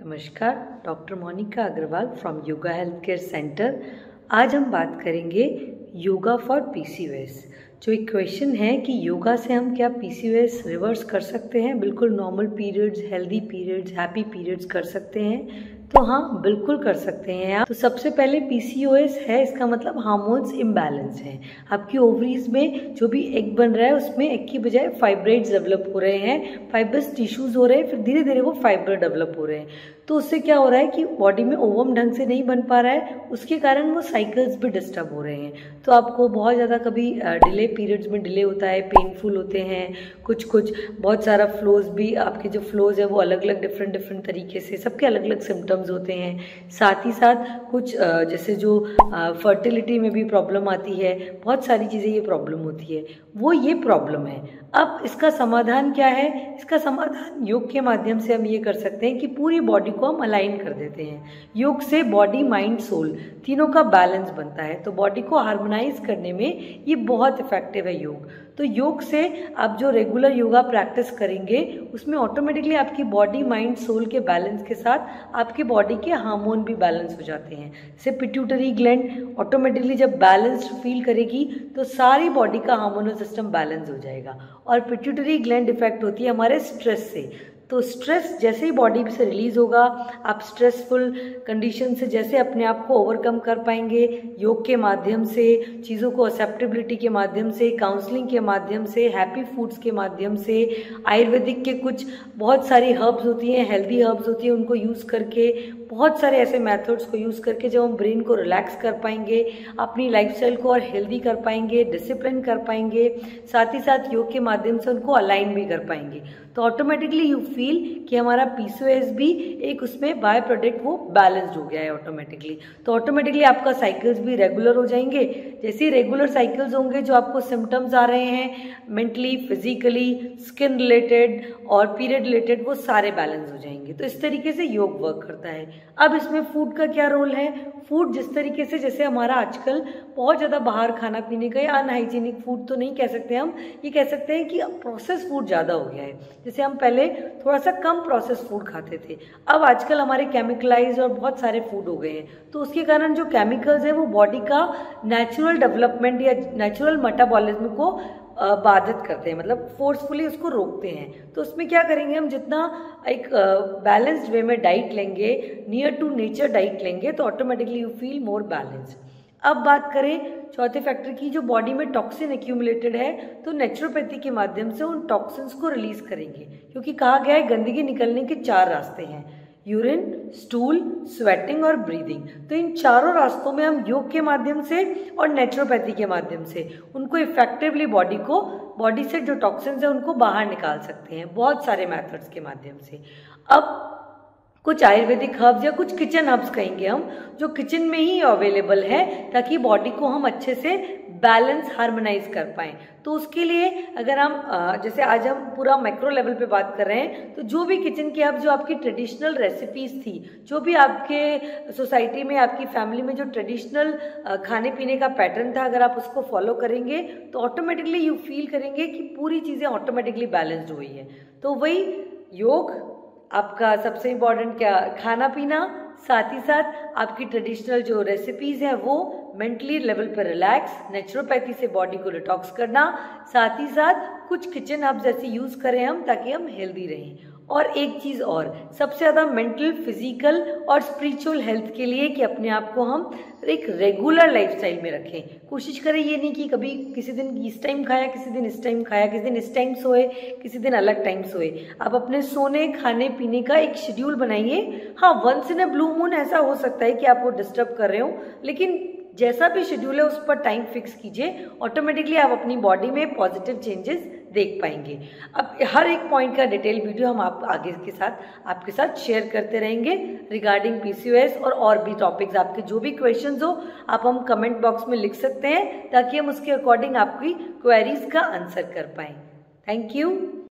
नमस्कार, doctor Monika Agarwal from yoga health care centre. आज हम बात करेंगे योगा फॉर पीसीओएस। जो एक क्वेश्चन है कि योगा से हम क्या पीसीओएस रिवर्स कर सकते हैं, बिल्कुल normal periods, healthy periods, happy periods कर सकते हैं? तो हाँ, बिल्कुल कर सकते हैं आप। तो सबसे पहले पीसीओएस है, इसका मतलब हार्मोन्स इम्बैलेंस है। आपकी ओवरीज में जो भी एग बन रहा है उसमें एग की बजाय फाइब्राइड्स डेवलप हो रहे हैं, फाइब्रस टिश्यूज हो रहे हैं, फिर धीरे धीरे वो फाइबर डेवलप हो रहे हैं। तो उससे क्या हो रहा है कि बॉडी में ओवम ढंग से नहीं बन पा रहा है, उसके कारण वो साइकिल्स भी डिस्टर्ब हो रहे हैं। तो आपको बहुत ज़्यादा कभी डिले पीरियड्स में डिले होता है, पेनफुल होते हैं, कुछ बहुत सारा फ्लोज भी, आपके जो फ्लोज है वो अलग अलग डिफरेंट तरीके से, सबके अलग अलग सिम्टम्स होते हैं। साथ ही साथ कुछ जैसे जो फर्टिलिटी में भी प्रॉब्लम आती है, बहुत सारी चीज़ें ये प्रॉब्लम होती है, वो ये प्रॉब्लम है। अब इसका समाधान क्या है? इसका समाधान योग के माध्यम से हम ये कर सकते हैं कि पूरी बॉडी को हम अलाइन कर देते हैं। योग से बॉडी, माइंड, सोल तीनों का बैलेंस बनता है, तो बॉडी को हार्मोनाइज करने में ये बहुत इफेक्टिव है योग। तो योग से आप जो रेगुलर योगा प्रैक्टिस करेंगे उसमें ऑटोमेटिकली आपकी बॉडी, माइंड, सोल के बैलेंस के साथ आपकी बॉडी के हार्मोन भी बैलेंस हो जाते हैं। जैसे पिट्यूटरी ग्लैंड ऑटोमेटिकली जब बैलेंस्ड फील करेगी तो सारी बॉडी का हार्मोनल सिस्टम बैलेंस हो जाएगा। और पिट्यूटरी ग्लैंड इफेक्ट होती है हमारे स्ट्रेस से। तो स्ट्रेस जैसे ही बॉडी से रिलीज होगा, आप स्ट्रेसफुल कंडीशन से जैसे अपने आप को ओवरकम कर पाएंगे योग के माध्यम से, चीज़ों को एक्सेप्टेबिलिटी के माध्यम से, काउंसलिंग के माध्यम से, हैप्पी फूड्स के माध्यम से, आयुर्वेदिक के कुछ बहुत सारी हर्ब्स होती हैं, हेल्दी हर्ब्स होती हैं, उनको यूज़ करके, बहुत सारे ऐसे मेथड्स को यूज़ करके जब हम ब्रेन को रिलैक्स कर पाएंगे, अपनी लाइफस्टाइल को और हेल्दी कर पाएंगे, डिसिप्लिन कर पाएंगे, साथ ही साथ योग के माध्यम से उनको अलाइन भी कर पाएंगे, तो ऑटोमेटिकली यू फील कि हमारा पीसीओएस भी एक उसमें बाय प्रोडक्ट वो बैलेंस्ड हो गया है ऑटोमेटिकली। तो ऑटोमेटिकली आपका साइकिल्स भी रेगुलर हो जाएंगे। जैसे ही रेगुलर साइकिल्स होंगे, जो आपको सिम्टम्स आ रहे हैं मेंटली, फिजिकली, स्किन रिलेटेड और पीरियड रिलेटेड, वो सारे बैलेंस हो जाएंगे। तो इस तरीके से योग वर्क करता है। अब इसमें फूड का क्या रोल है? फूड जिस तरीके से, जैसे हमारा आजकल बहुत ज़्यादा बाहर खाना पीने का, या अनहाइजीनिक फूड तो नहीं कह सकते हम, ये कह सकते हैं कि प्रोसेस फूड ज़्यादा हो गया है। जैसे हम पहले थोड़ा सा कम प्रोसेस फूड खाते थे, अब आजकल हमारे केमिकलाइज और बहुत सारे फूड हो गए हैं। तो उसके कारण जो केमिकल्स हैं वो बॉडी का नेचुरल डेवलपमेंट या नेचुरल मेटाबॉलिज्म को बाधित करते हैं, मतलब फोर्सफुली उसको रोकते हैं। तो उसमें क्या करेंगे हम, जितना एक बैलेंस्ड वे में डाइट लेंगे, नियर टू नेचर डाइट लेंगे, तो automatically you feel more balanced. अब बात करें चौथे फैक्टर की, जो बॉडी में टॉक्सिन एक्यूमुलेटेड है, तो नेचुरोपैथी के माध्यम से उन टॉक्सिन्स को रिलीज करेंगे, क्योंकि कहा गया है गंदगी निकलने के 4 रास्ते हैं: यूरिन, स्टूल, स्वेटिंग और ब्रीदिंग। तो इन चारों रास्तों में हम योग के माध्यम से और नेचुरोपैथी के माध्यम से उनको इफेक्टिवली बॉडी से जो टॉक्सिन्स है उनको बाहर निकाल सकते हैं, बहुत सारे मेथड्स के माध्यम से। अब कुछ आयुर्वेदिक हर्ब्स या कुछ किचन हर्ब्स कहेंगे हम, जो किचन में ही अवेलेबल है, ताकि बॉडी को हम अच्छे से बैलेंस, हार्मोनाइज कर पाएं। तो उसके लिए अगर हम जैसे आज हम पूरा मैक्रो लेवल पे बात कर रहे हैं, तो जो भी किचन की हर्ब्स, जो आपकी ट्रेडिशनल रेसिपीज थी, जो भी आपके सोसाइटी में, आपकी फैमिली में जो ट्रेडिशनल खाने पीने का पैटर्न था, अगर आप उसको फॉलो करेंगे तो ऑटोमेटिकली यू फील करेंगे कि पूरी चीज़ें ऑटोमेटिकली बैलेंस्ड हुई है। तो वही योग आपका सबसे इम्पॉर्टेंट, क्या, खाना पीना, साथ ही साथ आपकी ट्रेडिशनल जो रेसिपीज हैं वो मेंटली लेवल पर रिलैक्स, नेचुरोपैथी से बॉडी को डिटॉक्स करना, साथ ही साथ कुछ किचन हर्ब्स ऐसे यूज करें हम ताकि हम हेल्दी रहें। और एक चीज़ और, सबसे ज़्यादा मेंटल, फिजिकल और स्पिरिचुअल हेल्थ के लिए कि अपने आप को हम एक रेगुलर लाइफस्टाइल में रखें। कोशिश करें ये नहीं कि कभी किसी दिन इस टाइम खाया, किसी दिन इस टाइम खाया, किसी दिन इस टाइम सोए, किसी दिन अलग टाइम सोए। आप अपने सोने, खाने पीने का एक शेड्यूल बनाइए। हाँ, once in a blue moon ऐसा हो सकता है कि आप वो डिस्टर्ब कर रहे हो, लेकिन जैसा भी शेड्यूल है उस पर टाइम फिक्स कीजिए, ऑटोमेटिकली आप अपनी बॉडी में पॉजिटिव चेंजेस देख पाएंगे। अब हर एक पॉइंट का डिटेल वीडियो हम आपके साथ शेयर करते रहेंगे रिगार्डिंग पीसीओएस, और भी टॉपिक्स। आपके जो भी क्वेश्चंस हो आप हम कमेंट बॉक्स में लिख सकते हैं, ताकि हम उसके अकॉर्डिंग आपकी क्वेरीज का आंसर कर पाएं। Thank you.